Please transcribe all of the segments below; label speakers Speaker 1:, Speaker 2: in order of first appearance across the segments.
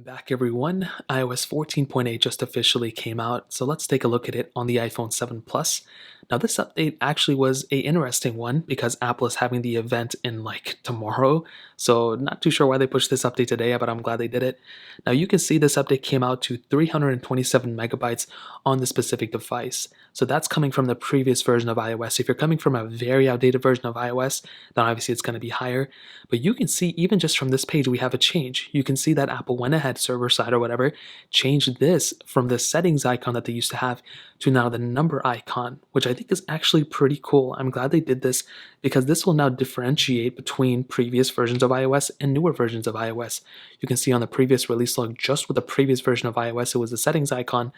Speaker 1: back everyone. iOS 14.8 just officially came out, so let's take a look at it on the iPhone 7 Plus. Now this update actually was a interesting one because Apple is having the event in like tomorrow, so not too sure why they pushed this update today, but I'm glad they did it. Now you can see this update came out to 327 megabytes on the specific device. So that's coming from the previous version of iOS. If you're coming from a very outdated version of iOS, then obviously it's going to be higher. But you can see even just from this page, we have a change. You can see that Apple went ahead server side or whatever, changed this from the settings icon that they used to have to now the number icon, which I think is actually pretty cool. I'm glad they did this because this will now differentiate between previous versions of iOS and newer versions of iOS. You can see on the previous release log, just with the previous version of iOS, it was the settings icon.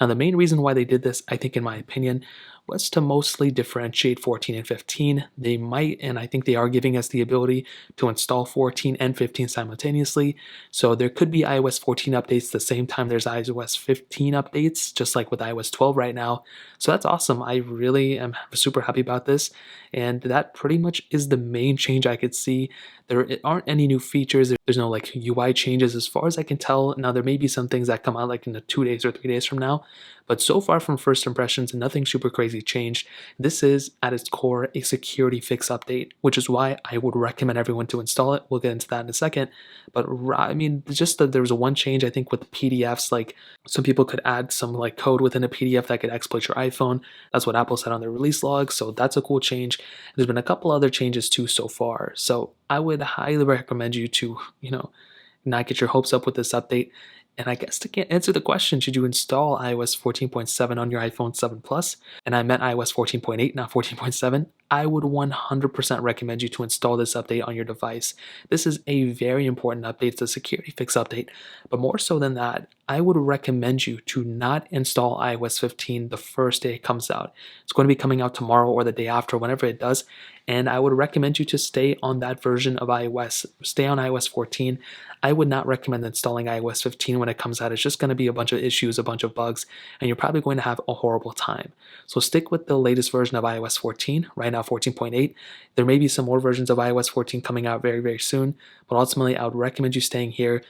Speaker 1: Now, the main reason why they did this, I think in my opinion, was to mostly differentiate 14 and 15. They might, and I think they are giving us the ability to install 14 and 15 simultaneously. So there could be iOS 14 updates the same time there's iOS 15 updates, just like with iOS 12 right now. So that's awesome. I really am super happy about this. And that pretty much is the main change I could see. There aren't any new features. There's no like UI changes as far as I can tell. Now there may be some things that come out like in the 2 days or 3 days from now, but so far from first impressions, nothing super crazy changed. This is at its core a security fix update, which is why I would recommend everyone to install it. We'll get into that in a second. But I mean, just that there was one change I think with the PDFs, like some people could add some like code within a PDF that could exploit your iPhone. That's what Apple said on their release log, so that's a cool change. There's been a couple other changes too so far. So I would highly recommend you to, not get your hopes up with this update. And I guess to answer the question, should you install iOS 14.7 on your iPhone 7 Plus? And I meant iOS 14.8, not 14.7. I would 100% recommend you to install this update on your device. This is a very important update. It's a security fix update. But more so than that, I would recommend you to not install iOS 15 the first day it comes out. It's going to be coming out tomorrow or the day after, whenever it does. And I would recommend you to stay on that version of iOS. Stay on iOS 14. I would not recommend installing iOS 15 when it comes out. It's just going to be a bunch of issues, a bunch of bugs, and you're probably going to have a horrible time. So stick with the latest version of iOS 14, right now 14.8. There may be some more versions of iOS 14 coming out very, very soon, but ultimately I would recommend you staying here.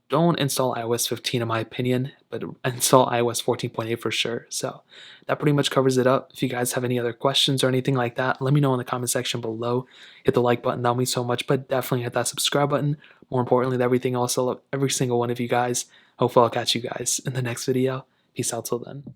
Speaker 1: Don't install iOS 15 in my opinion, but install iOS 14.8 for sure. So that pretty much covers it up. If you guys have any other questions or anything like that, let me know in the comment section below. Hit the like button, that would mean so much, but definitely hit that subscribe button. More importantly than everything else, I love every single one of you guys. Hopefully I'll catch you guys in the next video. Peace out till then.